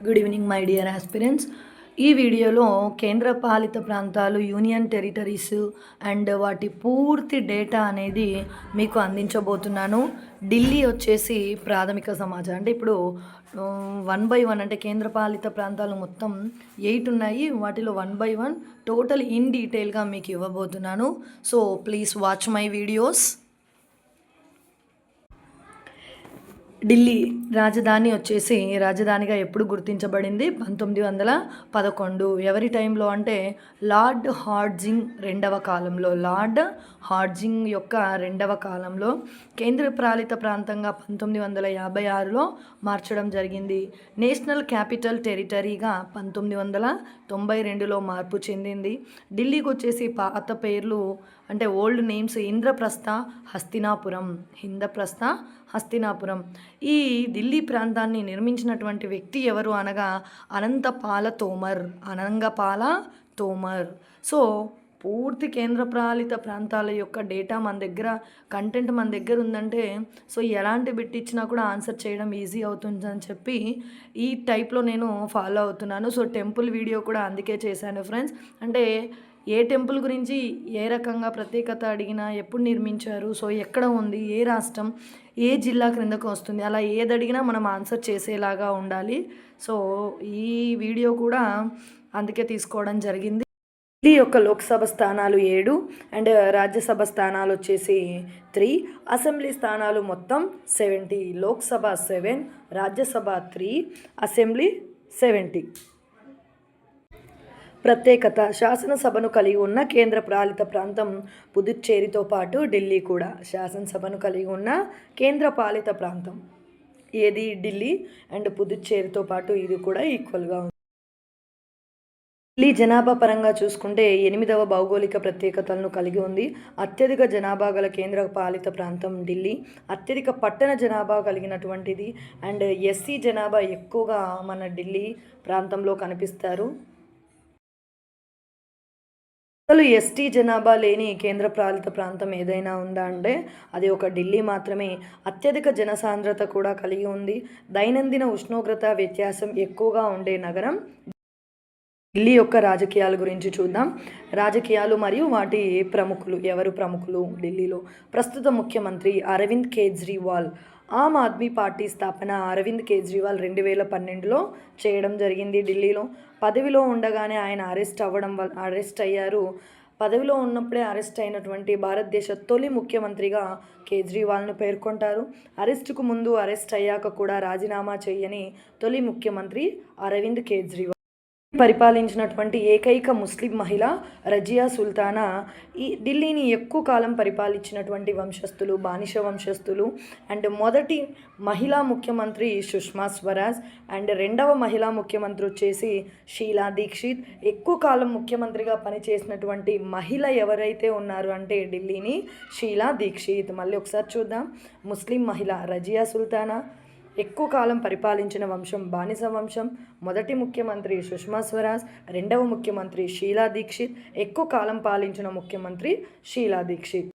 Good evening my dear aspirants. ఈ వీడియోలో కేంద్ర పాలిత ప్రాంతాలు, యూనియన్ టెరిటరీస్ అండ్ వాటి పూర్తి డేటా అనేది మీకు అందించబోతున్నాను. ఢిల్లీ వచ్చేసి ప్రాథమిక సమాచారం అంటే ఇప్పుడు 1 by 1 అంటే కేంద్ర పాలిత ప్రాంతాలు మొత్తం 8 ఉన్నాయి. వాటిలో 1 by 1 టోటల్ ఇన్ డీటెయిల్గా మీకు ఇవ్వబోతున్నాను. So please watch my videos. Delhi రాజధాని వచ్చేసి రాజధానిగా ఎప్పుడు గుర్తించబడింది? 1911. ఎవరి టైంలో అంటే లార్డ్ హార్డింగ్ రెండవ కాలంలో. లార్డ్ హార్డింగ్ యొక్క రెండవ కాలంలో కేంద్ర పాలిత ప్రాంతంగా 1956లో మార్చడం జరిగింది. నేషనల్ క్యాపిటల్ టెరిటరీగా 1992లో మార్పు చెందింది. ఢిల్లీకి వచ్చేసి పాత పేర్లు అంటే ఓల్డ్ నేమ్స్ ఇంద్రప్రస్థ, హస్తినాపురం. హస్తినాపురం. ఈ ఢిల్లీ ప్రాంతాన్ని నిర్మించినటువంటి వ్యక్తి ఎవరు అనగా అనంతపాల తోమర్. సో పూర్తి కేంద్ర పాలిత ప్రాంతాల యొక్క డేటా మన దగ్గర, కంటెంట్ మన దగ్గర ఉందంటే సో ఎలాంటి బిట్ ఇచ్చినా కూడా ఆన్సర్ చేయడం ఈజీ అవుతుందని చెప్పి ఈ టైప్లో నేను ఫాలో అవుతున్నాను. సో టెంపుల్ వీడియో కూడా అందుకే చేశాను ఫ్రెండ్స్. అంటే ఏ టెంపుల్ గురించి ఏ రకంగా ప్రత్యేకత అడిగినా, ఎప్పుడు నిర్మించారు, సో ఎక్కడ ఉంది, ఏ రాష్ట్రం, ఏ జిల్లా క్రిందకు వస్తుంది, అలా ఏది అడిగినా మనం ఆన్సర్ చేసేలాగా ఉండాలి. సో ఈ వీడియో కూడా అందుకే తీసుకోవడం జరిగింది. ఢిల్లీ యొక్క లోక్సభ స్థానాలు 7 అండ్ రాజ్యసభ స్థానాలు వచ్చేసి 3, అసెంబ్లీ స్థానాలు మొత్తం 70. లోక్సభ 7, రాజ్యసభ 3, అసెంబ్లీ 70. ప్రత్యేకత: శాసనసభను కలిగి ఉన్న కేంద్ర పాలిత ప్రాంతం పుదుచ్చేరితో పాటు ఢిల్లీ కూడా శాసనసభను కలిగి ఉన్న కేంద్ర పాలిత ప్రాంతం. ఏది? ఢిల్లీ. అండ్ పుదుచ్చేరితో పాటు ఇది కూడా ఈక్వల్గా ఉంది. ఢిల్లీ జనాభా పరంగా చూసుకుంటే 8వ భౌగోళిక ప్రత్యేకతలను కలిగి ఉంది. అత్యధిక జనాభా గల కేంద్ర పాలిత ప్రాంతం ఢిల్లీ. అత్యధిక పట్టణ జనాభా కలిగినటువంటిది. అండ్ ఎస్సీ జనాభా ఎక్కువగా మన ఢిల్లీ ప్రాంతంలో కనిపిస్తారు. అసలు ఎస్టీ జనాభా లేని కేంద్ర పాలిత ప్రాంతం ఏదైనా ఉందా అంటే అది ఒక ఢిల్లీ మాత్రమే. అత్యధిక జనసాంద్రత కూడా కలిగి ఉంది. దైనందిన ఉష్ణోగ్రత వ్యత్యాసం ఎక్కువగా ఉండే నగరం ఢిల్లీ. యొక్క రాజకీయాల గురించి చూద్దాం. రాజకీయాలు మరియు వాటి ప్రముఖులు. ఎవరు ప్రముఖులు ఢిల్లీలో? ప్రస్తుత ముఖ్యమంత్రి అరవింద్ కేజ్రీవాల్. ఆమ్ ఆద్మీ పార్టీ స్థాపన అరవింద్ కేజ్రీవాల్ 2012లో చేయడం జరిగింది. ఢిల్లీలో పదవిలో ఉండగానే ఆయన అరెస్ట్ అయ్యారు. పదవిలో ఉన్నప్పుడే అరెస్ట్ అయినటువంటి భారతదేశ తొలి ముఖ్యమంత్రిగా కేజ్రీవాల్ను పేర్కొంటారు. అరెస్టుకు ముందు, అరెస్ట్ అయ్యాక కూడా రాజీనామా చేయని తొలి ముఖ్యమంత్రి అరవింద్ కేజ్రీవాల్. పరిపాలించినటువంటి ఏకైక ముస్లిం మహిళ రజియా సుల్తానా. ఈ ఢిల్లీని ఎక్కువ కాలం పరిపాలించినటువంటి వంశస్థులు బానిస వంశస్థులు. అండ్ మొదటి మహిళా ముఖ్యమంత్రి సుష్మా స్వరాజ్. అండ్ రెండవ మహిళా ముఖ్యమంత్రి వచ్చేసి షీలా దీక్షిత్. ఎక్కువ కాలం ముఖ్యమంత్రిగా పనిచేసినటువంటి మహిళ ఎవరైతే ఉన్నారు అంటే ఢిల్లీని షీలా దీక్షిత్. మళ్ళీ ఒకసారి చూద్దాం. ముస్లిం మహిళ రజియా సుల్తానా. ఎక్కువ కాలం పరిపాలించిన వంశం బానిస వంశం. మొదటి ముఖ్యమంత్రి సుష్మా స్వరాజ్. రెండవ ముఖ్యమంత్రి షీలా దీక్షిత్. ఎక్కువ కాలం పాలించిన ముఖ్యమంత్రి షీలా దీక్షిత్.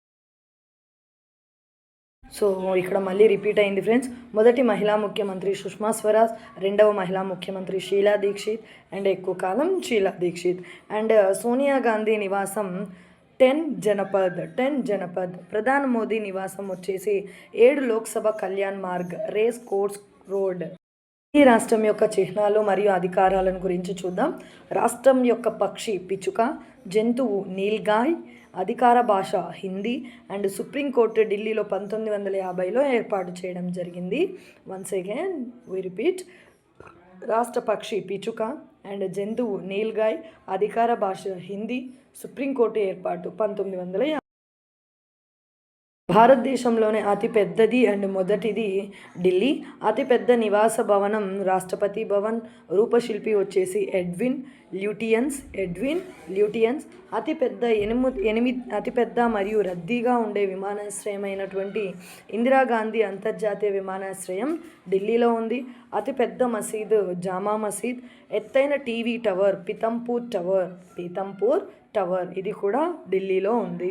సో ఇక్కడ మళ్ళీ రిపీట్ అయింది ఫ్రెండ్స్. మొదటి మహిళా ముఖ్యమంత్రి సుష్మా స్వరాజ్. రెండవ మహిళా ముఖ్యమంత్రి షీలా దీక్షిత్. అండ్ ఎక్కువ కాలం షీలా దీక్షిత్. అండ్ సోనియా గాంధీ నివాసం 10 జనపద్. ప్రధాని మోదీ నివాసం వచ్చేసి 7 Lok Sabha Kalyan Marg, race course road. ఈ రాష్ట్రం యొక్క చిహ్నాలు మరియు అధికారాలను గురించి చూద్దాం. రాష్ట్రం యొక్క పక్షి పిచుక, జంతువు నీల్గాయ్, అధికార భాష హిందీ. అండ్ సుప్రీంకోర్టు ఢిల్లీలో 1950లో ఏర్పాటు చేయడం జరిగింది. Once again we repeat. రాష్ట్ర పక్షి పిచుక అండ్ జంతువు నీల్గాయ్, అధికార భాష హిందీ. సుప్రీంకోర్టు ఏర్పాటు 1950. భారతదేశంలోనే అతిపెద్దది అండ్ మొదటిది ఢిల్లీ. అతిపెద్ద నివాస భవనం రాష్ట్రపతి భవన్. రూపశిల్పి వచ్చేసి ఎడ్విన్ ల్యూటియన్స్. అతిపెద్ద మరియు రద్దీగా ఉండే విమానాశ్రయమైనటువంటి ఇందిరాగాంధీ అంతర్జాతీయ విమానాశ్రయం ఢిల్లీలో ఉంది. అతిపెద్ద మసీదు జామా మసీద్. ఎత్తైన టీవీ టవర్ పీతంపూర్ టవర్. ఇది కూడా ఢిల్లీలో ఉంది.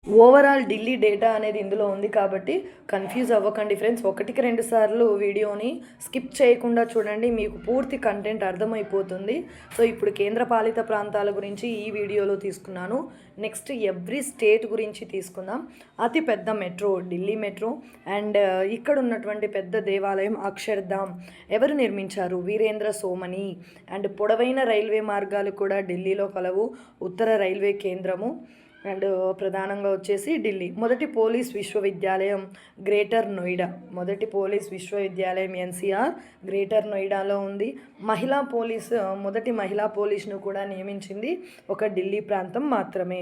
ఓవరాల్ ఢిల్లీ డేటా అనేది ఇందులో ఉంది కాబట్టి కన్ఫ్యూజ్ అవ్వకండి ఫ్రెండ్స్. ఒకటికి రెండు సార్లు వీడియోని స్కిప్ చేయకుండా చూడండి, మీకు పూర్తి కంటెంట్ అర్థమైపోతుంది. సో ఇప్పుడు కేంద్రపాలిత ప్రాంతాల గురించి ఈ వీడియోలో తీసుకున్నాను. నెక్స్ట్ ఎవ్రీ స్టేట్ గురించి తీసుకుందాం. అతి పెద్ద మెట్రో ఢిల్లీ మెట్రో. అండ్ ఇక్కడ ఉన్నటువంటి పెద్ద దేవాలయం అక్షర్ధామ్ ఎవరు నిర్మించారు? వీరేంద్ర సోమని. అండ్ పొడవైన రైల్వే మార్గాలు కూడా ఢిల్లీలో కలవు. ఉత్తర రైల్వే కేంద్రము అండ్ ప్రధానంగా వచ్చేసి ఢిల్లీ. మొదటి పోలీస్ విశ్వవిద్యాలయం గ్రేటర్ నోయిడా. మొదటి పోలీస్ విశ్వవిద్యాలయం ఎన్సిఆర్ గ్రేటర్ నోయిడాలో ఉంది. మొదటి మహిళా పోలీసును కూడా నియమించింది ఒక ఢిల్లీ ప్రాంతం మాత్రమే.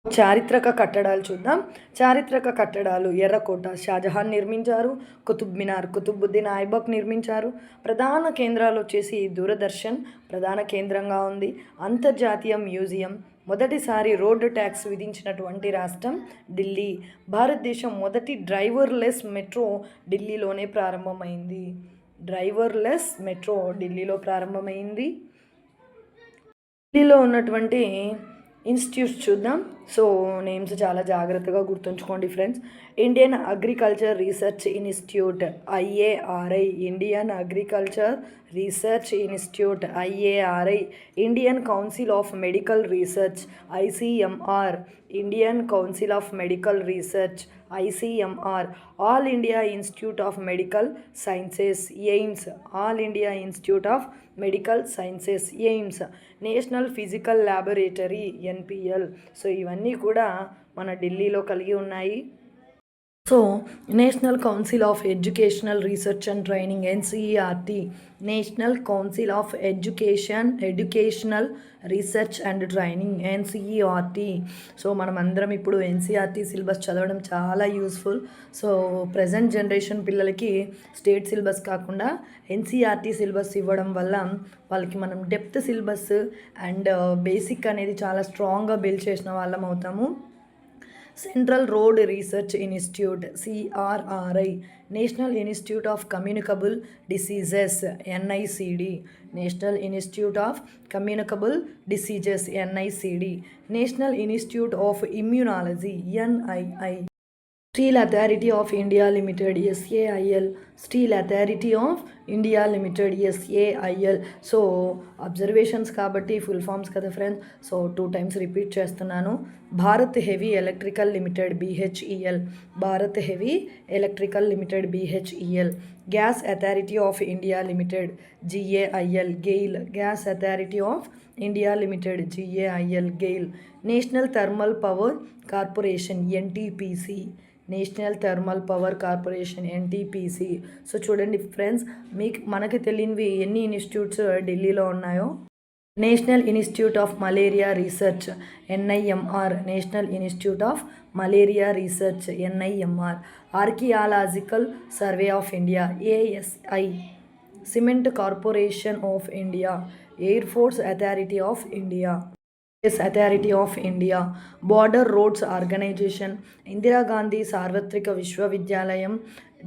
చారిత్రక కట్టడాలు చూద్దాం. చారిత్రక కట్టడాలు ఎర్రకోట షాజహాన్ నిర్మించారు. కుతుబ్ మినార్ కుతుబుద్దీన్ ఐబక్ నిర్మించారు. ప్రధాన కేంద్రాలు వచ్చేసి దూరదర్శన్ ప్రధాన కేంద్రంగా ఉంది. అంతర్జాతీయ మ్యూజియం. మొదటిసారి రోడ్డు ట్యాక్స్ విధించినటువంటి రాష్ట్రం ఢిల్లీ. భారతదేశం మొదటి డ్రైవర్లెస్ మెట్రో ఢిల్లీలోనే ప్రారంభమైంది. డ్రైవర్లెస్ మెట్రో ఢిల్లీలో ప్రారంభమైంది. ఢిల్లీలో ఉన్నటువంటి ఇన్స్టిట్యూట్స్ చూద్దాం. సో నేమ్స్ చాలా జాగ్రత్తగా గుర్తుంచుకోండి friends. Indian agriculture research institute IARI. Indian agriculture research institute IARI. Indian council of medical research ICMR. Indian council of medical research ICMR. All India institute of medical sciences AIIMS. All India institute of medical sciences AIIMS. National physical laboratory NPL. So ఇవన్నీ కూడా మన ఢిల్లీలో కలిగి ఉన్నాయి. So national council of educational research and training NCERT. National council of educational research and training NCERT. So మనం అందరం ఇప్పుడు NCERT syllabus చదవడం చాలా యూస్ఫుల్. సో ప్రజెంట్ జనరేషన్ పిల్లలకి స్టేట్ సిలబస్ కాకుండా NCERT సిలబస్ ఇవ్వడం వల్ల వాళ్ళకి మనం డెప్త్ సిలబస్ అండ్ బేసిక్ అనేది చాలా స్ట్రాంగ్గా బిల్డ్ చేసిన వాళ్ళం అవుతాము. Central road research institute CRRI. National Institute of communicable diseases NICD. National Institute of communicable diseases NICD. National Institute of immunology NII. Steel authority of India limited SAIL. Steel authority of India limited SAIL. So observations కాబట్టి full forms కదా friends. So 2 times repeat చేస్తున్నాను. Bharat heavy electrical limited BHEL. Bharat heavy electrical limited BHEL. Gas authority of India Limited GAIL. GAIL. Gas authority of India Limited GAIL GAIL. National Thermal Power Corporation NTPC. National Thermal Power Corporation NTPC. So చూడండి friends, మనకి తెలియనివి ఎన్ని institutes ఢిల్లీలో ఉన్నాయో. National Institute of Malaria Research NIMR. National Institute of Malaria Research NIMR. Archaeological Survey of India ASI. Cement Corporation of India. Air Force Authority of India. Authority of India. Border roads Organisation. Indira Gandhi సార్వత్రిక విశ్వవిద్యాలయం.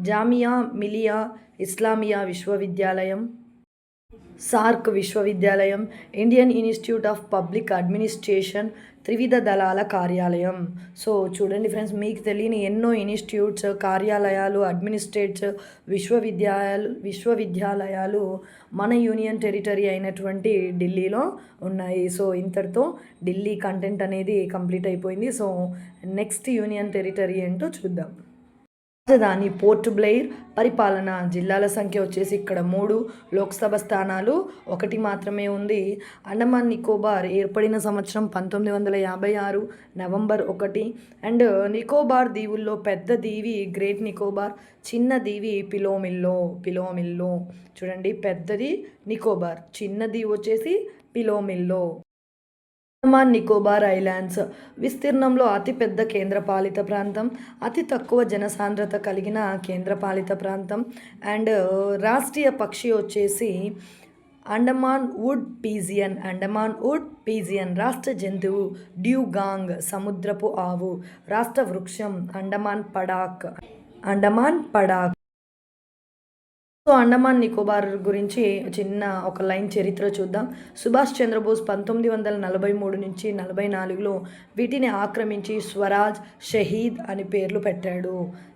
జామియా మిలియా ఇస్లామియా విశ్వవిద్యాలయం. SAARC విశ్వవిద్యాలయం. Indian Institute of Public Administration. త్రివిధ దళాల కార్యాలయం. So చూడండి friends, మీకు తెలియని ఎన్నో ఇన్స్టిట్యూట్స్, కార్యాలయాలు, అడ్మినిస్ట్రేట్స్, విశ్వవిద్యాలయాలు మన యూనియన్ టెరిటరీ అయినటువంటి ఢిల్లీలో ఉన్నాయి. సో ఇంతటితో ఢిల్లీ కంటెంట్ అనేది కంప్లీట్ అయిపోయింది. సో నెక్స్ట్ యూనియన్ టెరిటరీ ఏంటో చూద్దాం. రాజధాని పోర్ట్ బ్లెయిర్. పరిపాలన జిల్లాల సంఖ్య వచ్చేసి ఇక్కడ 3. లోక్సభ స్థానాలు 1 మాత్రమే ఉంది. అండమాన్ నికోబార్ ఏర్పడిన సంవత్సరం 1956 నవంబర్ 1. అండ్ నికోబార్ దీవుల్లో పెద్ద దీవి గ్రేట్ నికోబార్, చిన్న దీవి పిలోమిల్లో. చూడండి, పెద్దది నికోబార్, చిన్న దీవి వచ్చేసి పిలోమిల్లో. అండమాన్ నికోబార్ ఐలాండ్స్ విస్తీర్ణంలో అతిపెద్ద కేంద్రపాలిత ప్రాంతం, అతి తక్కువ జనసాంద్రత కలిగిన కేంద్రపాలిత ప్రాంతం. అండ్ రాష్ట్రీయ పక్షి వచ్చేసి అండమాన్ వుడ్ పీజియన్. రాష్ట్ర జంతువు డ్యూగాంగ్, సముద్రపు ఆవు. రాష్ట్ర వృక్షం అండమాన్ పడాక్. సో అండమాన్ నికోబార్ గురించి చిన్న ఒక లైన్ చరిత్ర చూద్దాం. సుభాష్ చంద్రబోస్ 1943 నుంచి 44లో వీటిని ఆక్రమించి స్వరాజ్, షహీద్ అని పేర్లు పెట్టాడు.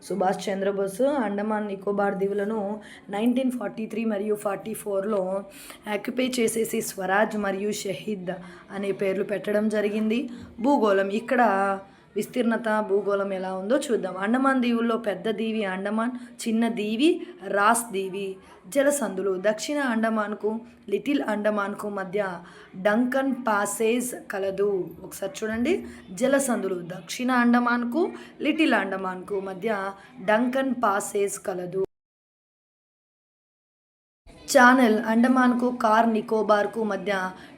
సుభాష్ చంద్రబోస్ అండమాన్ నికోబార్ దీవులను 1943 మరియు 44లో ఆక్యుపై చేసేసి స్వరాజ్ మరియు షహీద్ అనే పేర్లు పెట్టడం జరిగింది. భూగోళం ఇక్కడ విస్తీర్ణత భూగోళం ఎలా ఉందో చూద్దాం. అండమాన్ దీవుల్లో పెద్ద దీవి అండమాన్, చిన్న దీవి రాస్ దీవి. జలసంధులు దక్షిణ అండమాన్కు లిటిల్ అండమాన్కు మధ్య డంకన్ పాసేజ్ కలదు. ఒకసారి చూడండి, జలసంధులు దక్షిణ అండమాన్కు లిటిల్ అండమాన్కు మధ్య డంకన్ పాసేజ్ కలదు. ఛానల్ అండమాన్కు కార్ నికోబార్కు మధ్య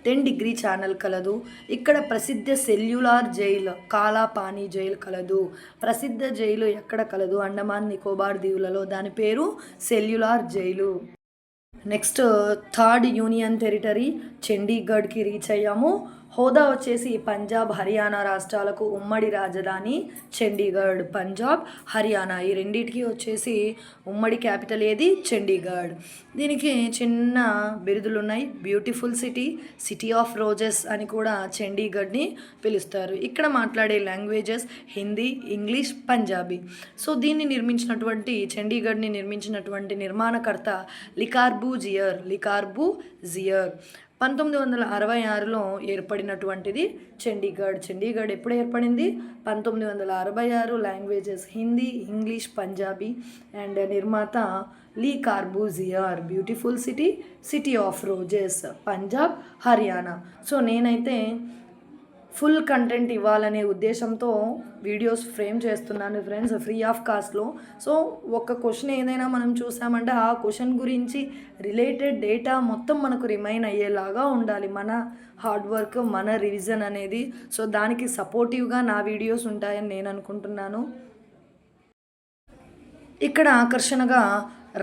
10 డిగ్రీ ఛానల్ కలదు. ఇక్కడ ప్రసిద్ధ సెల్యులార్ జైలు కాలాపానీ జైలు కలదు. ప్రసిద్ధ జైలు ఎక్కడ కలదు? అండమాన్ నికోబార్ దీవులలో. దాని పేరు cellular jail. Next third union territory చండీగఢ్కి రీచ్ అయ్యాము. హోదా వచ్చేసి పంజాబ్, హర్యానా రాష్ట్రాలకు ఉమ్మడి రాజధాని చండీగఢ్. పంజాబ్, హర్యానా ఈ రెండింటికి వచ్చేసి ఉమ్మడి క్యాపిటల్ ఏది? చండీగఢ్. దీనికి చిన్న బిరుదులు ఉన్నాయి. Beautiful city, city of roses అని కూడా చండీగఢ్ని పిలుస్తారు. ఇక్కడ మాట్లాడే languages Hindi, English, Punjabi. So దీన్ని నిర్మించినటువంటి చండీగఢ్ని నిర్మించినటువంటి నిర్మాణకర్త లికార్బూ జియర్ 1966లో ఏర్పడినటువంటిది చండీగఢ్. చండీగఢ్ ఎప్పుడు ఏర్పడింది? 1966. Languages Hindi, English, Punjabi. And నిర్మాత Le Corbusier. Beautiful city, city of roses, Punjab, Haryana. So నేనైతే ఫుల్ కంటెంట్ ఇవ్వాలనే ఉద్దేశంతో వీడియోస్ ఫ్రేమ్ చేస్తున్నాను ఫ్రెండ్స్, ఫ్రీ ఆఫ్ కాస్ట్లో. సో ఒక క్వశ్చన్ ఏదైనా మనం చూసామంటే ఆ క్వశ్చన్ గురించి రిలేటెడ్ డేటా మొత్తం మనకు రిమైన్ అయ్యేలాగా ఉండాలి మన హార్డ్ వర్క్, మన రివిజన్ అనేది. సో దానికి సపోర్టివ్గా నా వీడియోస్ ఉంటాయని నేను అనుకుంటున్నాను. ఇక్కడ ఆకర్షణగా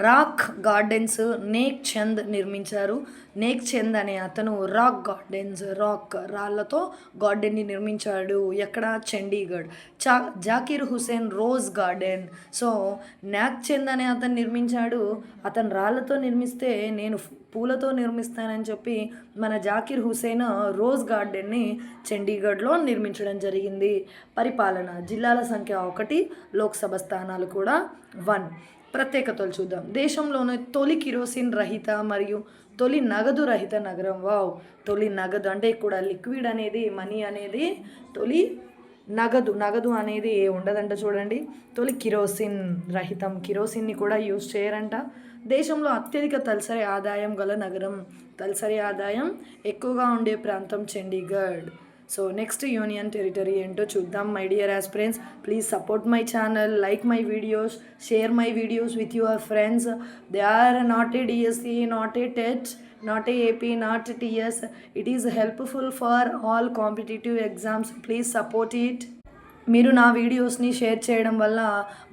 రాక్ గార్డెన్స్ నేక్ చంద్ నిర్మించారు. నేక్ చంద్ అనే అతను రాక్ గార్డెన్స్, రాళ్ళతో గార్డెన్ని నిర్మించాడు. ఎక్కడ? Chandigarh. Zakir Hussain rose garden. So Nek Chand అనే అతను నిర్మించాడు. అతను రాళ్ళతో నిర్మిస్తే నేను పూలతో నిర్మిస్తానని చెప్పి మన జాకీర్ హుసేన్ రోజ్ గార్డెన్ని చండీగఢ్లో నిర్మించడం జరిగింది. పరిపాలన జిల్లాల సంఖ్య 1, లోక్సభ స్థానాలు కూడా 1. ప్రత్యేకతలు చూద్దాం. దేశంలోనే తొలి కిరోసిన్ రహిత మరియు తొలి నగదు రహిత నగరం. వావ్, తొలి నగదు అంటే కూడా లిక్విడ్ అనేది, మనీ అనేది తొలి నగదు అనేది ఉండదంట. చూడండి, తొలి కిరోసిన్ రహితం, కిరోసిన్ని కూడా యూజ్ చేయరంట. దేశంలో అత్యధిక తలసరి ఆదాయం గల నగరం, తలసరి ఆదాయం ఎక్కువగా ఉండే ప్రాంతం Chandigarh. So next union territory ఏంటో చూద్దాం. My dear aspirants, please support my channel, like my videos, share my videos with your friends. They are not a DSC, not a TET, not a AP, not TS. It is helpful for all competitive exams. Please support it. మీరు నా వీడియోస్ని share చేయడం వల్ల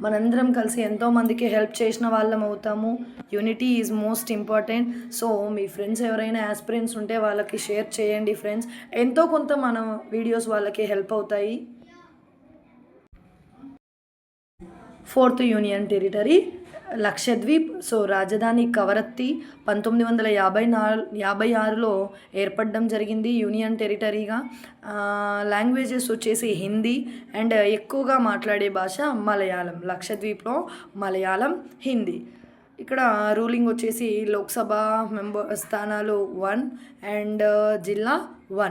మనందరం కలిసి ఎంతోమందికి help చేసిన వాళ్ళం అవుతాము. Unity is most important. So me friends ఎవరైనా ఆస్పిరెంట్స్ ఉంటే వాళ్ళకి షేర్ చేయండి ఫ్రెండ్స్. ఎంతో కొంత మన వీడియోస్ వాళ్ళకి హెల్ప్ అవుతాయి. Fourth union territory Lakshadweep. So రాజధాని కవరత్తి. 1956లో ఏర్పడడం జరిగింది యూనియన్ టెరిటరీగా. లాంగ్వేజెస్ వచ్చేసి హిందీ అండ్ ఎక్కువగా మాట్లాడే భాష మలయాళం. లక్షద్వీప్లో మలయాళం, హిందీ. ఇక్కడ రూలింగ్ వచ్చేసి లోక్సభ స్థానాలు 1 అండ్ జిల్లా 1.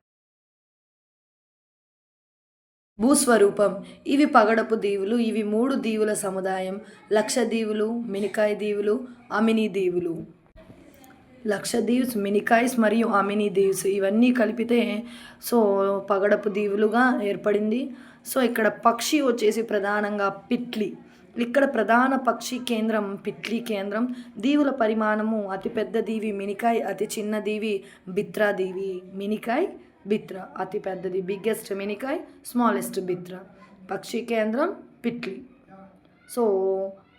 భూస్వరూపం ఇవి పగడపు దీవులు. ఇవి 3 దీవుల సముదాయం. లక్షదీవులు, మినికాయ్ దీవులు, అమినీ దీవులు. లక్షదీవ్స్, మినికాయ్స్ మరియు అమినీ దీవ్స్ ఇవన్నీ కలిపితే సో పగడపు దీవులుగా ఏర్పడింది. సో ఇక్కడ పక్షి వచ్చేసి ప్రధానంగా పిట్లి. ఇక్కడ ప్రధాన పక్షి కేంద్రం పిట్లి కేంద్రం. దీవుల పరిమాణము అతిపెద్ద దీవి మినికాయ్, అతి చిన్న దీవి బిత్రా దీవి. మినికాయ్, బిత్రా అతి పెద్దది, బిగ్గెస్ట్ మినికాయ్, స్మాలెస్ట్ బిత్రా. పక్షి కేంద్రం పిట్లి. సో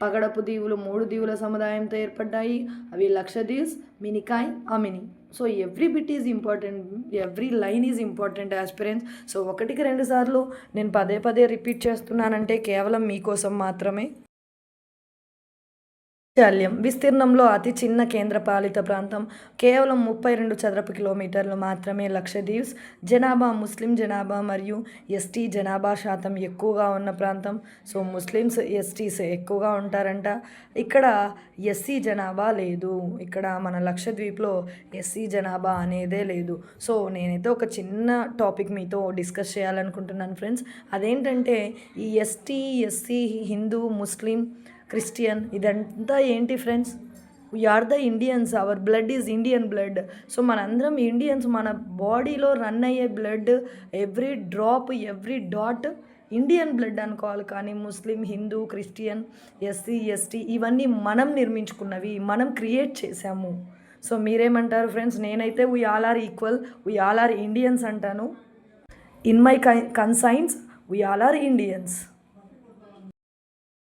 పగడపు దీవులు 3 దీవుల సముదాయంతో ఏర్పడ్డాయి. అవి Laccadives, Minicoy, Amini. So every bit is important, every line is important aspirants. So 1కి 2 సార్లు నేను పదే రిపీట్ చేస్తున్నానంటే కేవలం మీకోసం మాత్రమే. శాల్యం విస్తీర్ణంలో అతి చిన్న కేంద్రపాలిత ప్రాంతం. కేవలం 32 చదరపు కిలోమీటర్లు మాత్రమే. లక్షద్వీప్ జనాభా ముస్లిం జనాభా మరియు ఎస్టీ జనాభా శాతం ఎక్కువగా ఉన్న ప్రాంతం. సో ముస్లిమ్స్ ఎస్టీస్ ఎక్కువగా ఉంటారంట. ఇక్కడ ఎస్సీ జనాభా లేదు. ఇక్కడ మన లక్షద్వీప్లో ఎస్సీ జనాభా అనేదే లేదు. సో నేనైతే ఒక చిన్న టాపిక్ మీతో డిస్కస్ చేయాలనుకుంటున్నాను ఫ్రెండ్స్. అదేంటంటే ఈ ST SC Hindu Muslim Christian ఇదంతా ఏంటి friends? We are the Indians, our blood is Indian blood. So మనందరం ఇండియన్స్. మన బాడీలో రన్ అయ్యే blood every drop every dot Indian blood అనుకోవాలి. కానీ Muslim Hindu Christian SC ST ఇవన్నీ మనం నిర్మించుకున్నవి, మనం క్రియేట్ చేసాము. సో మీరేమంటారు ఫ్రెండ్స్? నేనైతే we all are equal, we all are Indians అంటాను. In my conscience we all are Indians.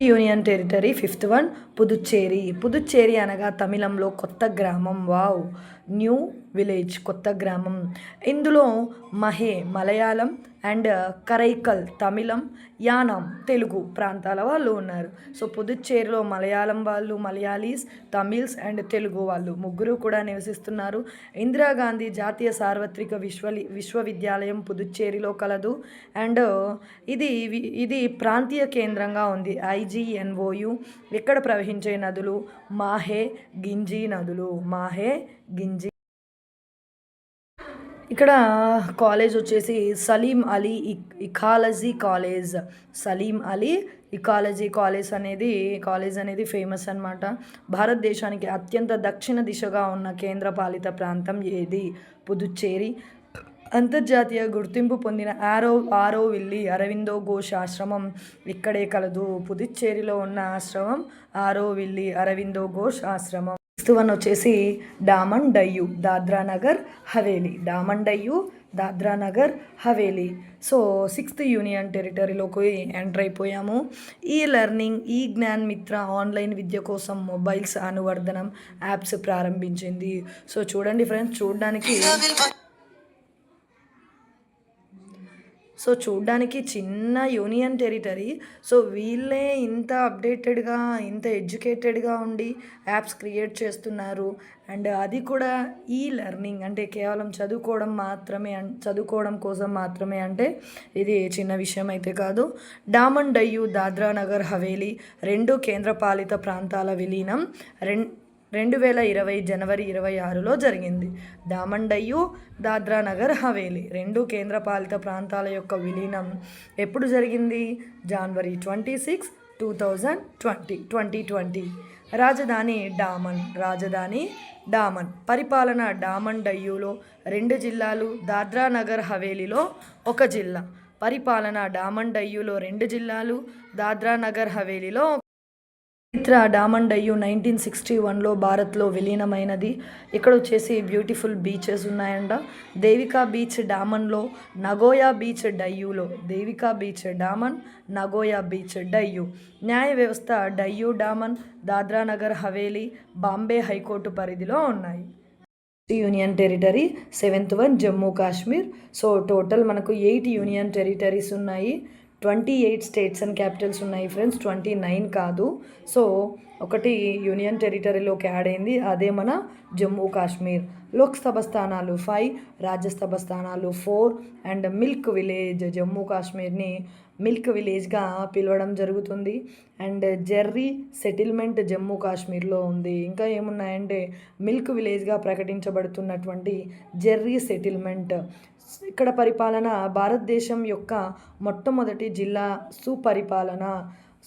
Union territory fifth one Puducherry. Puducherry అనగా తమిళంలో కొత్త గ్రామం. వావ్, న్యూ విలేజ్, కొత్త గ్రామం. ఇందులో మహే మలయాళం అండ్ కరైకల్ తమిళం, యానాం తెలుగు ప్రాంతాల వాళ్ళు ఉన్నారు. సో పుదుచ్చేరిలో మలయాళం వాళ్ళు, మలయాళీస్, తమిళ్స్ అండ్ తెలుగు వాళ్ళు ముగ్గురు కూడా నివసిస్తున్నారు. ఇందిరాగాంధీ జాతీయ సార్వత్రిక విశ్వవిద్యాలయం పుదుచ్చేరిలో కలదు. అండ్ ఇది ప్రాంతీయ కేంద్రంగా ఉంది. IGNOU. ఇక్కడ ప్రవహించే నదులు మాహే గింజి నదులు. మాహే గింజి. ఇక్కడ కాలేజ్ వచ్చేసి Salim Ali ecology college. Salim Ali ecology college అనేది ఫేమస్ అనమాట. భారతదేశానికి అత్యంత దక్షిణ దిశగా ఉన్న కేంద్రపాలిత ప్రాంతం ఏది? పుదుచ్చేరి. అంతర్జాతీయ గుర్తింపు పొందిన ఆరోవిల్లీ అరవిందో ఘోష్ ఆశ్రమం ఇక్కడే కలదు. పుదుచ్చేరిలో ఉన్న ఆశ్రమం ఆరోవిల్లీ అరవిందో ఘోష్ ఆశ్రమం. నెక్స్ట్ వన్ వచ్చేసి Daman Diu Dadra Nagar Haveli. Daman Diu Dadra Nagar Haveli. So 6th union టెరిటరీలోకి ఎంటర్ అయిపోయాము. ఈ లెర్నింగ్ ఈ జ్ఞాన్ మిత్ర ఆన్లైన్ విద్య కోసం మొబైల్స్ అనువర్ధనం యాప్స్ ప్రారంభించింది. సో చూడండి ఫ్రెండ్స్, చూడ్డానికి చిన్న యూనియన్ టెరిటరీ. సో వీళ్ళే ఇంత అప్డేటెడ్గా ఇంత ఎడ్యుకేటెడ్గా ఉండి యాప్స్ క్రియేట్ చేస్తున్నారు. అండ్ అది కూడా ఈ లెర్నింగ్ అంటే కేవలం చదువుకోవడం కోసం మాత్రమే అంటే ఇది చిన్న విషయం అయితే కాదు. డామన్ డయ్యూ దాద్రా నగర్ హవేలీ 2 కేంద్రపాలిత ప్రాంతాల విలీనం 2020 జనవరి 26లో జరిగింది. డామన్ డయ్యూ దాద్రా నగర్ హవేలీ 2 కేంద్రపాలిత ప్రాంతాల యొక్క విలీనం ఎప్పుడు జరిగింది? జనవరి 26, 2020. రాజధాని డామన్. పరిపాలన డామన్ డయ్యూలో 2 జిల్లాలు, దాద్రా నగర్ హవేలీలో 1 జిల్లా. పరిపాలన డామన్ డయ్యూలో 2 జిల్లాలు, దాద్రా నగర్ హవేలీలో. చరిత్ర డామన్ డయ్యూ 1961లో భారత్లో విలీనమైనది. ఇక్కడ వచ్చేసి బ్యూటిఫుల్ బీచెస్ ఉన్నాయంట. దేవికా బీచ్ డామన్లో, నగోయా బీచ్ డయ్యూలో. Devika beach Daman, Nagoa beach Diu. న్యాయ వ్యవస్థ డయ్యూ డామన్, దాద్రా నగర్ హవేలీ, బాంబే హైకోర్టు పరిధిలో ఉన్నాయి. Union territory 7th one Jammu Kashmir. So total మనకు 8 యూనియన్ టెరిటరీస్ ఉన్నాయి. 28 స్టేట్స్ అండ్ క్యాపిటల్స్ ఉన్నాయి ఫ్రెండ్స్, 29 కాదు. సో ఒకటి యూనియన్ టెరిటరీలోకి యాడ్ అయింది, అదే మన జమ్మూ కాశ్మీర్. లోక్సభ స్థానాలు 5, రాజ్యసభ స్థానాలు 4. అండ్ మిల్క్ విలేజ్, జమ్మూ కాశ్మీర్ని మిల్క్ విలేజ్గా పిలవడం జరుగుతుంది. అండ్ జెర్రీ సెటిల్మెంట్ జమ్మూ కాశ్మీర్లో ఉంది. ఇంకా ఏమున్నాయంటే మిల్క్ విలేజ్గా ప్రకటించబడుతున్నటువంటి జెర్రీ సెటిల్మెంట్. ఇక్కడ పరిపాలన భారతదేశం యొక్క మొట్టమొదటి జిల్లా సుపరిపాలన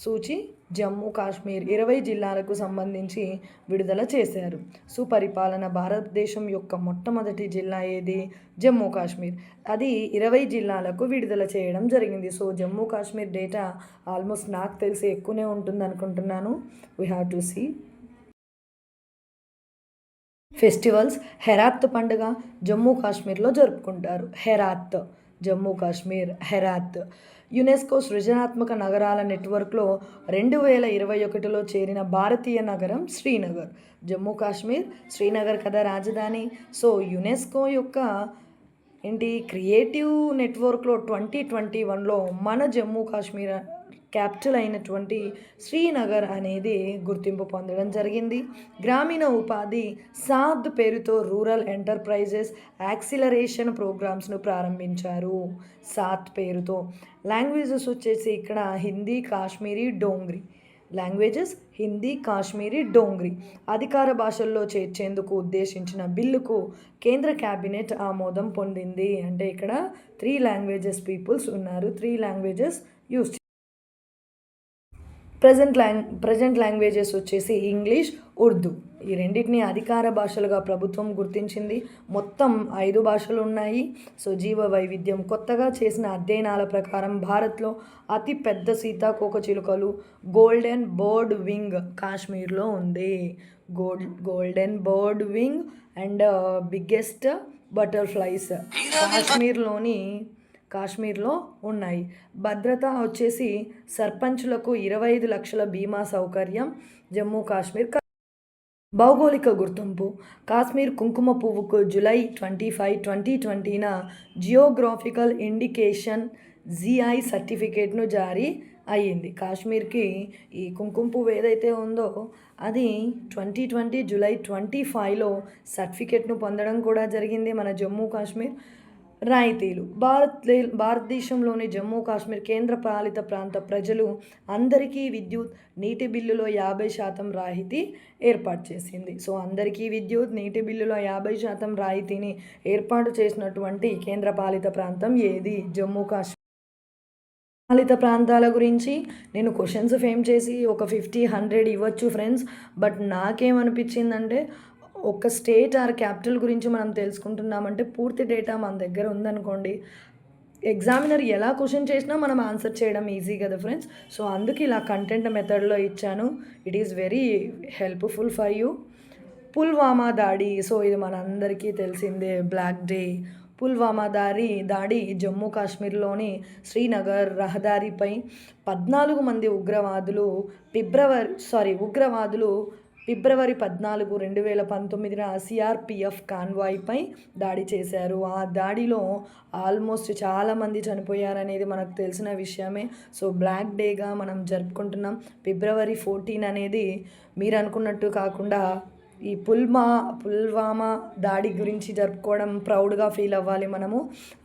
సూచి జమ్మూ కాశ్మీర్ 20 జిల్లాలకు సంబంధించి విడుదల చేశారు. సుపరిపాలన భారతదేశం యొక్క మొట్టమొదటి జిల్లా ఏది? జమ్మూ కాశ్మీర్. అది 20 జిల్లాలకు విడుదల చేయడం జరిగింది. So Jammu Kashmir data almost నాకు తెలిసి ఎక్కువనే ఉంటుంది అనుకుంటున్నాను. We have to see. Festivals. Herath పండుగ జమ్మూ కాశ్మీర్లో జరుపుకుంటారు. జమ్మూ కాశ్మీర్ హెరాత్. యునెస్కో సృజనాత్మక నగరాల నెట్వర్క్లో 2021లో చేరిన భారతీయ నగరం శ్రీనగర్. జమ్మూ కాశ్మీర్ శ్రీనగర్ కదా రాజధాని. సో యునెస్కో యొక్క క్రియేటివ్ నెట్వర్క్లో 2021లో మన జమ్మూ కాశ్మీర్ క్యాపిటల్ అయినటువంటి శ్రీనగర్ అనేది గుర్తింపు పొందడం జరిగింది. గ్రామీణ ఉపాధి సాద్ పేరుతో రూరల్ ఎంటర్ప్రైజెస్ యాక్సిలరేషన్ ప్రోగ్రామ్స్ను ప్రారంభించారు. సాత్ పేరుతో. లాంగ్వేజెస్ వచ్చేసి ఇక్కడ హిందీ, కాశ్మీరీ, డోంగ్రీ. లాంగ్వేజెస్ హిందీ, కాశ్మీరీ, డోంగ్రీ అధికార భాషల్లో చేర్చేందుకు ఉద్దేశించిన బిల్లుకు కేంద్ర క్యాబినెట్ ఆమోదం పొందింది. అంటే ఇక్కడ 3 లాంగ్వేజెస్ పీపుల్స్ ఉన్నారు, 3 లాంగ్వేజెస్ యూస్. ప్రజెంట్ లాంగ్వేజెస్ వచ్చేసి ఇంగ్లీష్, ఉర్దూ. ఈ రెండింటిని అధికార భాషలుగా ప్రభుత్వం గుర్తించింది. మొత్తం 5 భాషలు ఉన్నాయి. సో జీవ వైవిధ్యం. కొత్తగా చేసిన అధ్యయనాల ప్రకారం భారత్లో అతి పెద్ద సీతాకోకచిలుకలు గోల్డెన్ బర్డ్ వింగ్ కాశ్మీర్లో ఉంది. Golden bird wing and biggest butterflies కాశ్మీర్లో ఉన్నాయి. భద్రత వచ్చేసి సర్పంచులకు 25 లక్షల బీమా సౌకర్యం జమ్మూ కాశ్మీర్. భౌగోళిక గుర్తింపు. కాశ్మీర్ కుంకుమ పువ్వుకు జూలై 25, 2020న జియోగ్రాఫికల్ ఇండికేషన్ GI సర్టిఫికేట్ను జారీ అయ్యింది. కాశ్మీర్కి ఈ కుంకుమ పువ్వు ఏదైతే ఉందో అది 2020 జూలై 25లో సర్టిఫికేట్ను పొందడం కూడా జరిగింది మన జమ్మూ కాశ్మీర్. రాయితీలు. భారతదేశంలోని జమ్మూ కాశ్మీర్ కేంద్ర పాలిత ప్రాంత ప్రజలు అందరికీ విద్యుత్, నీటి బిల్లులో 50% రాయితీ ఏర్పాటు చేసింది. సో అందరికీ విద్యుత్, నీటి బిల్లులో 50% రాయితీని ఏర్పాటు చేసినటువంటి కేంద్ర పాలిత ప్రాంతం ఏది? జమ్మూ కాశ్మీర్. పాలిత ప్రాంతాల గురించి నేను క్వశ్చన్స్ ఫేమ్ చేసి ఒక 50, 100 ఇవ్వచ్చు ఫ్రెండ్స్. బట్ నాకేమనిపించిందంటే ఒక స్టేట్ ఆర్ క్యాపిటల్ గురించి మనం తెలుసుకుంటున్నామంటే పూర్తి డేటా మన దగ్గర ఉందనుకోండి, ఎగ్జామినర్ ఎలా క్వశ్చన్ చేసినా మనం ఆన్సర్ చేయడం ఈజీ కదా ఫ్రెండ్స్. సో అందుకు ఇలా కంటెంట్ మెథడ్లో ఇచ్చాను. It is very helpful for you. Pulwama దాడి. సో ఇది మనందరికీ తెలిసిందే, బ్లాక్ డే. పుల్వామా దాడి జమ్మూ కాశ్మీర్లోని శ్రీనగర్ రహదారిపై 14 మంది ఉగ్రవాదులు ఫిబ్రవరి 14, 2019న CRPF కాన్వాయ్పై దాడి చేశారు. ఆ దాడిలో ఆల్మోస్ట్ చాలామంది చనిపోయారనేది మనకు తెలిసిన విషయమే. సో బ్లాక్ డేగా మనం జరుపుకుంటున్నాం. ఫిబ్రవరి 14 అనేది మీరు అనుకున్నట్టు కాకుండా ఈ పుల్వామా దాడి గురించి జరుపుకోవడం ప్రౌడ్గా ఫీల్ అవ్వాలి మనము.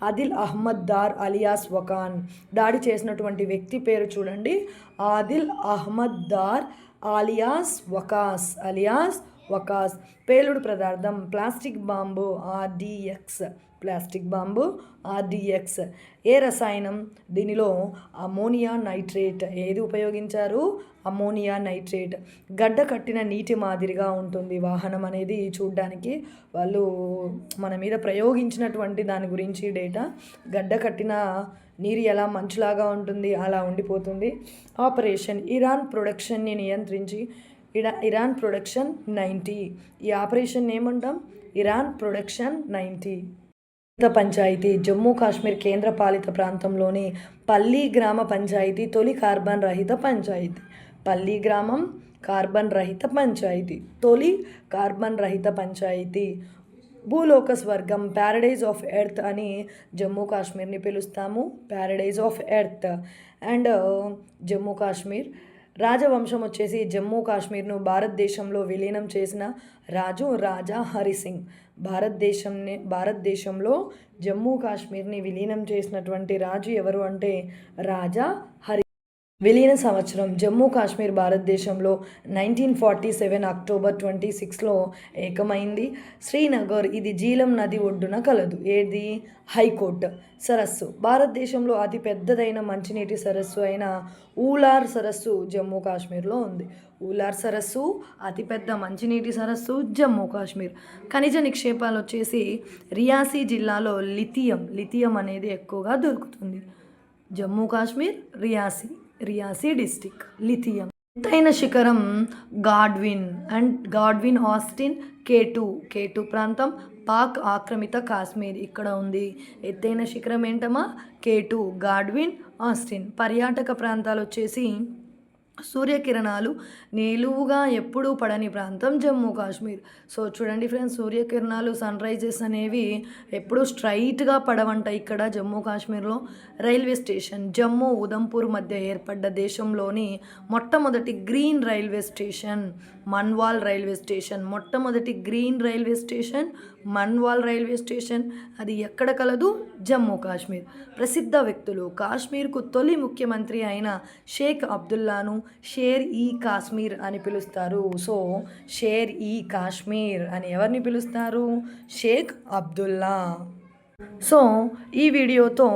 ఆదిల్ అహ్మద్ దార్ అలియాస్ వకాన్. దాడి చేసినటువంటి వ్యక్తి పేరు చూడండి, ఆదిల్ అహ్మద్ దార్ అలియాస్ వకాస్. పేలుడు పదార్థం ప్లాస్టిక్ బాంబు RDX. ఏ రసాయనం? దీనిలో అమోనియా నైట్రేట్. ఏది ఉపయోగించారు? Ammonia nitrate. గడ్డ కట్టిన నీటి మాదిరిగా ఉంటుంది వాహనం అనేది చూడ్డానికి. వాళ్ళు మన మీద ప్రయోగించినటువంటి దాని గురించి డేటా. గడ్డ కట్టిన నీరు ఎలా మంచులాగా ఉంటుంది అలా ఉండిపోతుంది. ఆపరేషన్ ఇరాన్ ప్రొడక్షన్ని నియంత్రించి ఇరాన్ ప్రొడక్షన్ 90. ఈ ఆపరేషన్ ఏమంటాం? Iran production 90. పంచాయతీ. జమ్మూ కాశ్మీర్ కేంద్ర పాలిత ప్రాంతంలోని పల్లి గ్రామ పంచాయతీ తొలి కార్బన్ రహిత పంచాయతీ. పల్లి గ్రామం కార్బన్ రహిత పంచాయతీ, తొలి కార్బన్ రహిత పంచాయతీ. భూలోక స్వర్గం, ప్యారడైజ్ ఆఫ్ ఎర్త్ అని జమ్మూ కాశ్మీర్ని పిలుస్తాము. Paradise of earth. And Jammu Kashmir రాజవంశం వచ్చేసి జమ్మూ కాశ్మీర్ను భారతదేశంలో విలీనం చేసిన రాజా హరిసింగ్. భారతదేశంలో జమ్మూ కాశ్మీర్ని విలీనం చేసినటువంటి రాజు ఎవరు అంటే రాజా హరి. విలీన సంవత్సరం. జమ్మూ కాశ్మీర్ భారతదేశంలో 1947 అక్టోబర్ 26లో ఏకమైంది. శ్రీనగర్ ఇది జీలం నది ఒడ్డున కలదు. ఏది? హైకోర్టు. సరస్సు. భారతదేశంలో అతి పెద్దదైన మంచినీటి సరస్సు అయిన ఊలార్ సరస్సు జమ్మూ కాశ్మీర్లో ఉంది. ఊలార్ సరస్సు అతిపెద్ద మంచినీటి సరస్సు జమ్మూ కాశ్మీర్. ఖనిజ నిక్షేపాలు వచ్చేసి రియాసీ జిల్లాలో లిథియం అనేది ఎక్కువగా దొరుకుతుంది. జమ్మూ కాశ్మీర్ రియాసీ డిస్టిక్. లిథియం. ఎత్తైన శిఖరం గాడ్విన్ ఆస్టిన్ K2 ప్రాంతం పాక్ ఆక్రమిత కాశ్మీర్ ఇక్కడ ఉంది. ఎత్తైన శిఖరం ఏంటమ్మా? K2 Godwin Austin. పర్యాటక ప్రాంతాలు వచ్చేసి సూర్యకిరణాలు నిలువుగా ఎప్పుడూ పడని ప్రాంతం జమ్మూ కాశ్మీర్. సో చూడండి ఫ్రెండ్స్, సూర్యకిరణాలు సన్ రైజెస్ అనేవి ఎప్పుడూ స్ట్రైట్గా పడవంట ఇక్కడ జమ్మూ కాశ్మీర్లో. రైల్వే స్టేషన్ జమ్మూ ఉదంపూర్ మధ్య ఏర్పడ్డ దేశంలోని మొట్టమొదటి green railway station Manwal railway station. మొట్టమొదటి green railway station Manwal railway station. అది ఎక్కడ కలదు? జమ్మూ కాశ్మీర్. ప్రసిద్ధ వ్యక్తులు కాశ్మీర్కు తొలి ముఖ్యమంత్రి అయిన షేక్ అబ్దుల్లాను షేర్ ఈ కాశ్మీర్ అని పిలుస్తారు. సో షేర్ ఈ కాశ్మీర్ అని ఎవరిని పిలుస్తారు? షేక్ అబ్దుల్లా. సో ఈ వీడియోతో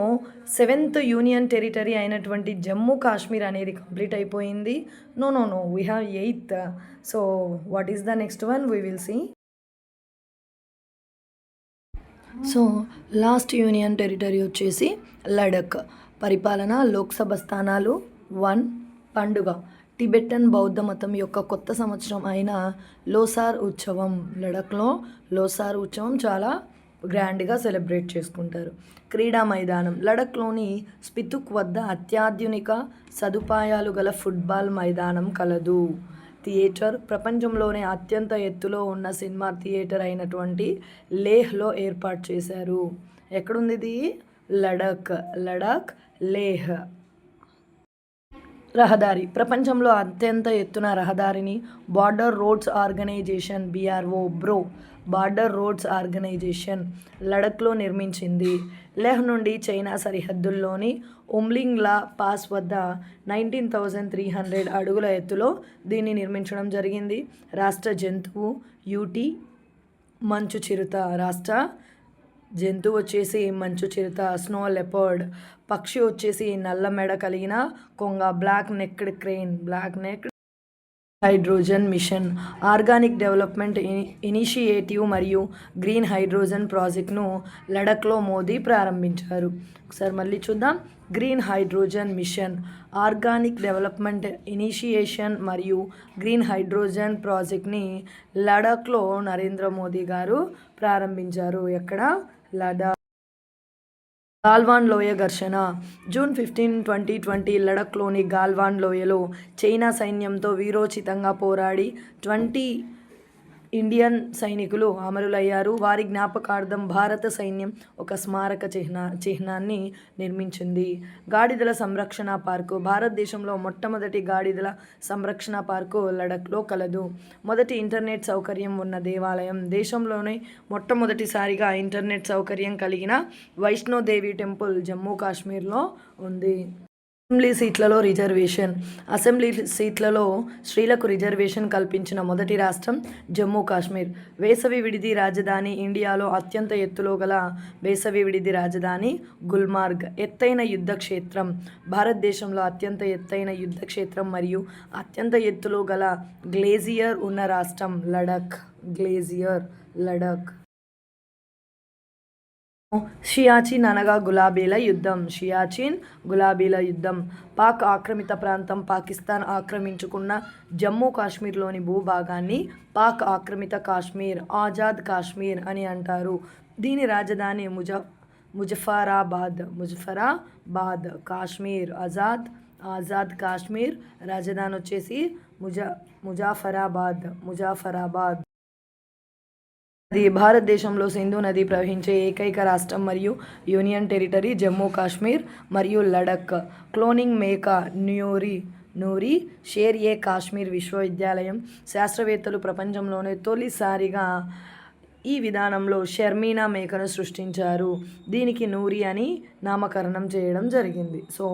7th యూనియన్ టెరిటరీ అయినటువంటి జమ్మూ కాశ్మీర్ అనేది కంప్లీట్ అయిపోయింది. No we have 8th. So what is the next one? We will see. So last union territory వచ్చేసి లడఖ్. పరిపాలన, లోక్సభ స్థానాలు 1. పండుగ టిబెటన్ బౌద్ధ మతం యొక్క కొత్త సంవత్సరం అయిన లోసార్ ఉత్సవం. లడఖ్లో లోసార్ ఉత్సవం చాలా గ్రాండ్గా సెలబ్రేట్ చేసుకుంటారు. క్రీడా మైదానం లడఖ్లోని స్పితుక్ వద్ద అత్యాధునిక సదుపాయాలు గల ఫుట్బాల్ మైదానం కలదు. థియేటర్ ప్రపంచంలోనే అత్యంత ఎత్తులో ఉన్న సినిమా థియేటర్ అయినటువంటి లేహ్లో ఏర్పాటు చేశారు. ఎక్కడుంది ఇది? లడఖ్ లేహ్. రహదారి ప్రపంచంలో అత్యంత ఎత్తున రహదారిని border roads organisation border roads organisation లడఖ్లో నిర్మించింది. లేహ్ నుండి చైనా సరిహద్దుల్లోని ఉమ్లింగ్లా పాస్ వద్ద 19,300 అడుగుల ఎత్తులో దీన్ని నిర్మించడం జరిగింది. రాష్ట్ర జంతువు యూటీ మంచు చిరుత. రాష్ట్ర జంతువు వచ్చేసి మంచు చిరుత, స్నో లెపర్డ్. పక్షి వచ్చేసి నల్ల మెడ కలిగిన కొంగ, black necked crane. Hydrogen mission organic development initiative మరియు గ్రీన్ హైడ్రోజన్ ప్రాజెక్ట్ను లడఖ్లో మోదీ ప్రారంభించారు. ఒకసారి మళ్ళీ చూద్దాం. Green hydrogen mission, organic development initiation మరియు గ్రీన్ హైడ్రోజన్ ప్రాజెక్ట్ని లడఖ్లో నరేంద్ర మోదీ గారు ప్రారంభించారు. ఎక్కడ? లడాఖ్. గాల్వాన్ లోయ ఘర్షణ జూన్ 15, 2020 లడఖ్లోని గాల్వాన్ లోయలో చైనా సైన్యంతో వీరోచితంగా పోరాడి 20 ఇండియన్ సైనికులు అమరులయ్యారు. వారి జ్ఞాపకార్థం భారత సైన్యం ఒక స్మారక చిహ్నాన్ని నిర్మించింది. గాడిదల సంరక్షణ పార్కు భారతదేశంలో మొట్టమొదటి గాడిదల సంరక్షణ పార్కు లడఖ్లో కలదు. మొదటి ఇంటర్నెట్ సౌకర్యం ఉన్న దేవాలయం దేశంలోనే మొట్టమొదటిసారిగా ఇంటర్నెట్ సౌకర్యం కలిగిన వైష్ణోదేవి టెంపుల్ జమ్మూ కాశ్మీర్లో ఉంది. అసెంబ్లీ సీట్లలో స్త్రీలకు రిజర్వేషన్ కల్పించిన మొదటి రాష్ట్రం జమ్మూ కాశ్మీర్. వేసవి విడిది రాజధాని ఇండియాలో అత్యంత ఎత్తులో గల వేసవి విడిది రాజధాని గుల్మార్గ్. ఎత్తైన యుద్ధ క్షేత్రం భారతదేశంలో అత్యంత ఎత్తైన యుద్ధ క్షేత్రం మరియు అత్యంత ఎత్తులో గల గ్లేజియర్ ఉన్న రాష్ట్రం లడఖ్. షియాచిన్ అనగా గులాబీల యుద్ధం. పాక్ ఆక్రమిత ప్రాంతం పాకిస్తాన్ ఆక్రమించుకున్న జమ్మూ కాశ్మీర్లోని భూభాగాన్ని పాక్ ఆక్రమిత కాశ్మీర్, ఆజాద్ కాశ్మీర్ అని అంటారు. దీని రాజధాని ముజఫరాబాద్. కాశ్మీర్ ఆజాద్ కాశ్మీర్ రాజధాని వచ్చేసి ముజఫరాబాద్. అది భారతదేశంలో సింధు నది ప్రవహించే ఏకైక రాష్ట్రం మరియు యూనియన్ టెరిటరీ జమ్మూ కాశ్మీర్ మరియు లడఖ్. క్లోనింగ్ మేక నూరి షేర్ ఏ కాశ్మీర్ విశ్వవిద్యాలయం శాస్త్రవేత్తలు ప్రపంచంలోనే తొలిసారిగా ఈ విధానంలో షర్మీనా మేకను సృష్టించారు. దీనికి నూరి అని నామకరణం చేయడం జరిగింది. సో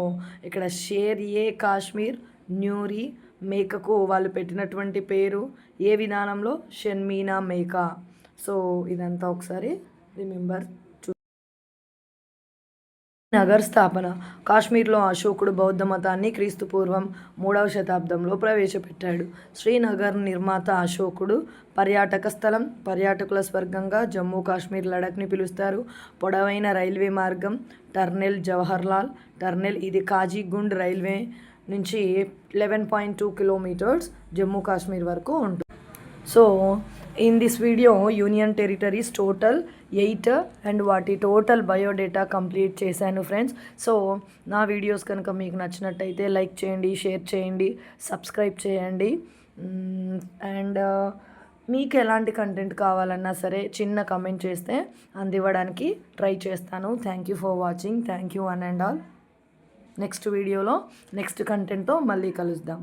ఇక్కడ షేర్ ఏ కాశ్మీర్ న్యూరి మేకకు వాళ్ళు పెట్టినటువంటి పేరు ఏ విధానంలో? షర్మీనా మేక. సో ఇదంతా ఒకసారి రిమెంబర్. నగర్ స్థాపన కాశ్మీర్లో అశోకుడు బౌద్ధ మతాన్ని క్రీస్తుపూర్వం 3వ శతాబ్దంలో ప్రవేశపెట్టాడు. శ్రీనగర్ నిర్మాత అశోకుడు. పర్యాటక స్థలం, పర్యాటకుల స్వర్గంగా జమ్మూ కాశ్మీర్ లడఖ్ని పిలుస్తారు. పొడవైన రైల్వే మార్గం టర్నెల్ జవహర్లాల్ టర్నెల్. ఇది కాజీగుండ్ రైల్వే నుంచి 11.2 కిలోమీటర్స్ జమ్మూ కాశ్మీర్ వరకు ఉంటుంది. So in this video union territories total 8 and వాటి టోటల్ బయోడేటా కంప్లీట్ చేశాను ఫ్రెండ్స్. సో నా వీడియోస్ కనుక మీకు నచ్చినట్టయితే లైక్ చేయండి, షేర్ చేయండి, సబ్స్క్రైబ్ చేయండి. అండ్ మీకు ఎలాంటి కంటెంట్ కావాలన్నా సరే చిన్న కమెంట్ చేస్తే అందివ్వడానికి ట్రై చేస్తాను. Thank you for watching. Thank you one and all. Next వీడియోలో నెక్స్ట్ కంటెంట్తో మళ్ళీ కలుద్దాం.